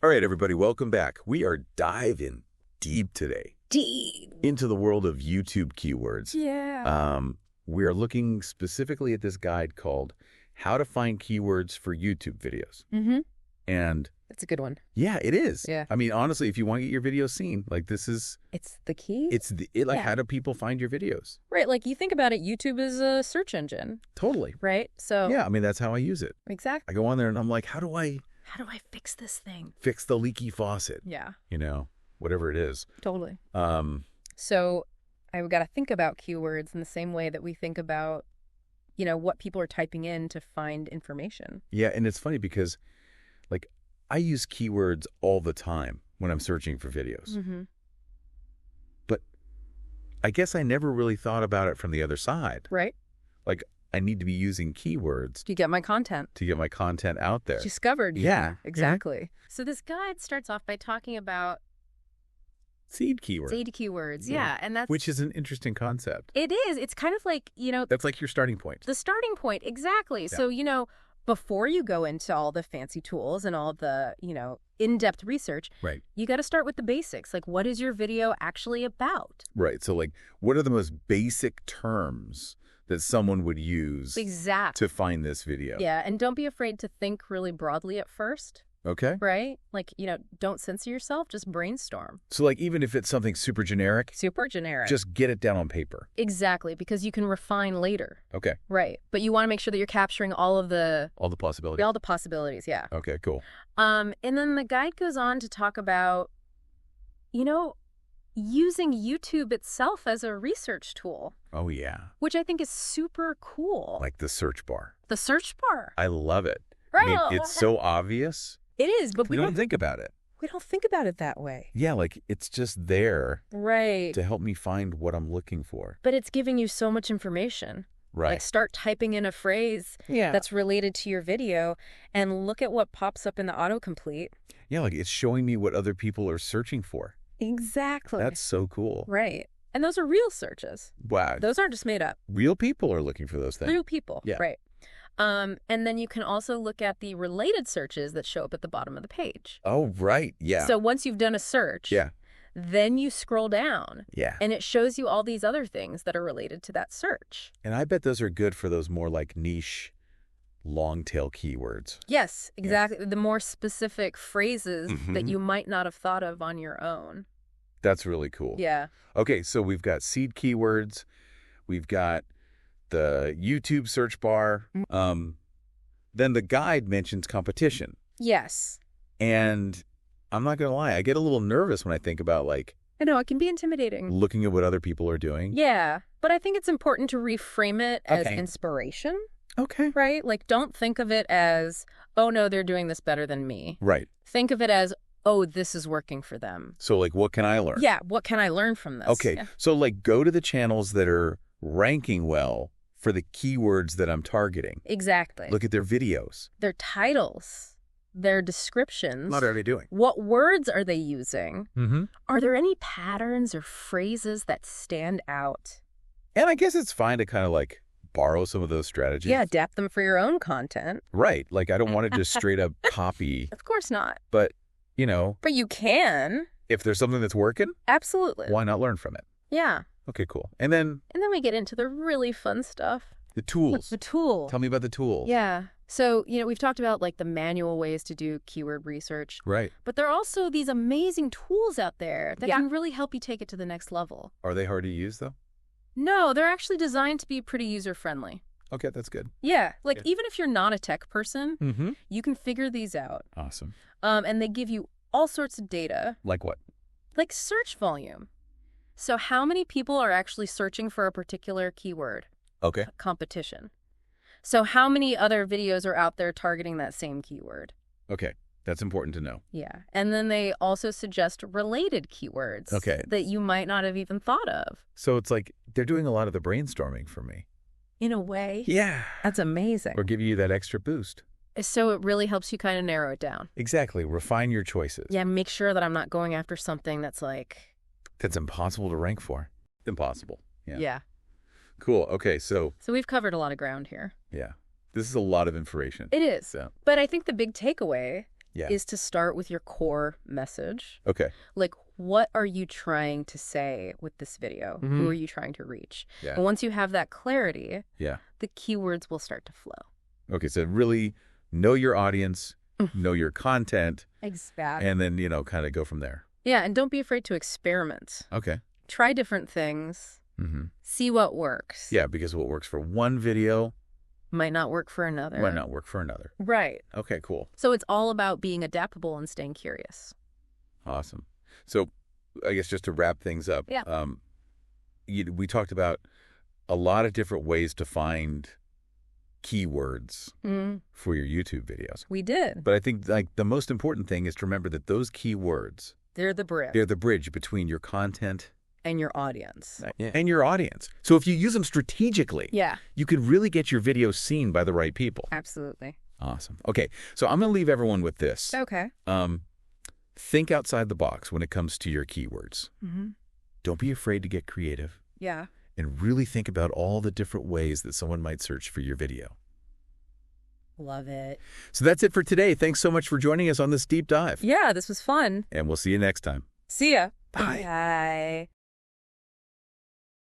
All right, everybody, welcome back. We are diving deep today Deep. into the world of YouTube keywords. Yeah. We are looking specifically at this guide called How to Find Keywords for YouTube Videos. Mm-hmm. And That's a good one. yeah, it is. Yeah. I mean, honestly, if you want to get your videos seen, like this is, It's the key. like, Yeah. how do people find your videos? Right. Like you think about it, YouTube is a search engine, Totally. right? So Yeah, I mean, that's how I use it. exactly. I go on there and I'm like, how do I How do I fix this thing? fix the leaky faucet? Yeah, You know, whatever it is. totally. Um, So I've got to think about keywords in the same way that we think about, what people are typing in to find information. yeah, and it's funny because, like, I use keywords all the time when I'm searching for videos. Mm-hmm. But I guess I never really thought about it from the other side. Right? Like, I need to be using keywords Do you get my content? to get my content out there. Discovered. Yeah. Exactly. So this guide starts off by talking about Seed keywords, seed keywords. Yeah. Yeah. And that's... which is an interesting concept. It is. It's kind of like, That's like your starting point. the starting point. Exactly. So, before you go into all the fancy tools and all the, in-depth research, Right. you got to start with the basics. Like, what is your video actually about? Right. So, like, what are the most basic terms that someone would use Exactly. to find this video? Yeah. And don't be afraid to think really broadly at first, Okay. right? Like, don't censor yourself. Just brainstorm. So, like, even if it's something super generic, Super generic. just get it down on paper. Exactly. Because you can refine later. Okay. Right. But you want to make sure that you're capturing all the possibilities. Yeah. Okay, cool. And then the guide goes on to talk about, using YouTube itself as a research tool, Oh, yeah. which I think is super cool. Like the search bar. The search bar. I love it. Right. I mean, it's so obvious. It is, but We don't think about it. we don't think about it that way. Yeah, like it's just there Right. to help me find what I'm looking for. But it's giving you so much information. Right. Like start typing in a phrase Yeah. that's related to your video and look at what pops up in the autocomplete. Yeah, like it's showing me what other people are searching for. Exactly. That's so cool. right. And those are real searches. Wow. Those aren't just made up. Real people are looking for those things. Real people. Yeah. Right. And then you can also look at the related searches that show up at the bottom of the page. Oh, right. Yeah. So once you've done a search, Yeah. then you scroll down Yeah. and it shows you all these other things that are related to that search. And I bet those are good for those more like niche, long tail keywords. Yes, exactly. The more specific phrases that Mhm. you might not have thought of on your own. That's really cool. Yeah. Okay, so we've got seed keywords. We've got the YouTube search bar. Then the guide mentions competition. Yes. And I'm not going to lie, I get a little nervous when I think about like I know, it can be intimidating. looking at what other people are doing. Yeah. But I think it's important to reframe it as Okay. inspiration, Okay. right? Like, don't think of it as, oh, no, they're doing this better than me. Right. Think of it as, oh, this is working for them. So like what can I learn? Yeah, what can I learn from this? Okay. Yeah. So like go to the channels that are ranking well for the keywords that I'm targeting. Exactly. Look at their videos. Their titles, their descriptions. What are they doing? What words are they using? Mm-hmm. Are there any patterns or phrases that stand out? And I guess it's fine to kind of like borrow some of those strategies. Yeah, adapt them for your own content. Right. Like I don't want to just straight up copy, Of course not. but But you can. if there's something that's working, Absolutely. why not learn from it? Yeah. Okay, cool. And then And then we get into the really fun stuff. the tools. The tool. Tell me about the tools. Yeah. So, we've talked about like the manual ways to do keyword research, Right. but there are also these amazing tools out there that Yeah. can really help you take it to the next level. Are they hard to use though? No, they're actually designed to be pretty user-friendly. Okay, that's good. Yeah. Like Yeah. even if you're not a tech person, Mm-hmm. you can figure these out. Awesome. And they give you all sorts of data, Like what? like search volume. So how many people are actually searching for a particular keyword? Okay. Competition. So how many other videos are out there targeting that same keyword? Okay. That's important to know. Yeah. And then they also suggest related keywords Okay. that you might not have even thought of. So it's like they're doing a lot of the brainstorming for me. In a way, Yeah. that's amazing. Or give you that extra boost. So it really helps you kind of narrow it down. Exactly. Refine your choices. Yeah, make sure that I'm not going after something that's like... That's impossible to rank for. Impossible. Yeah. Yeah. Cool. Okay. So, So we've covered a lot of ground here. yeah. This is a lot of information. It is. So, But I think the big takeaway Yeah. is to start with your core message. Okay. Like, what are you trying to say with this video? Who are you trying to reach? Yeah. And once you have that clarity, Yeah. the keywords will start to flow. Okay, so really know your audience, know your content, Exactly. and then, kind of go from there. Yeah, and don't be afraid to experiment. Okay. Try different things. See what works. Yeah, because what works for one video Might not work for another. might not work for another. Right. Okay, cool. So it's all about being adaptable and staying curious. Awesome. So I guess just to wrap things up, Yeah. We talked about a lot of different ways to find keywords for your YouTube videos. We did. But I think the most important thing is to remember that those keywords, They're the bridge. they're the bridge between your content And your audience. and your audience. So if you use them strategically, Yeah, you could really get your video seen by the right people. absolutely. Awesome. Okay, so I'm going to leave everyone with this. Okay. Think outside the box when it comes to your keywords. Don't be afraid to get creative Yeah. and really think about all the different ways that someone might search for your video. Love it. So that's it for today. Thanks so much for joining us on this deep dive. Yeah, this was fun. And we'll see you next time. See ya. Bye. Bye.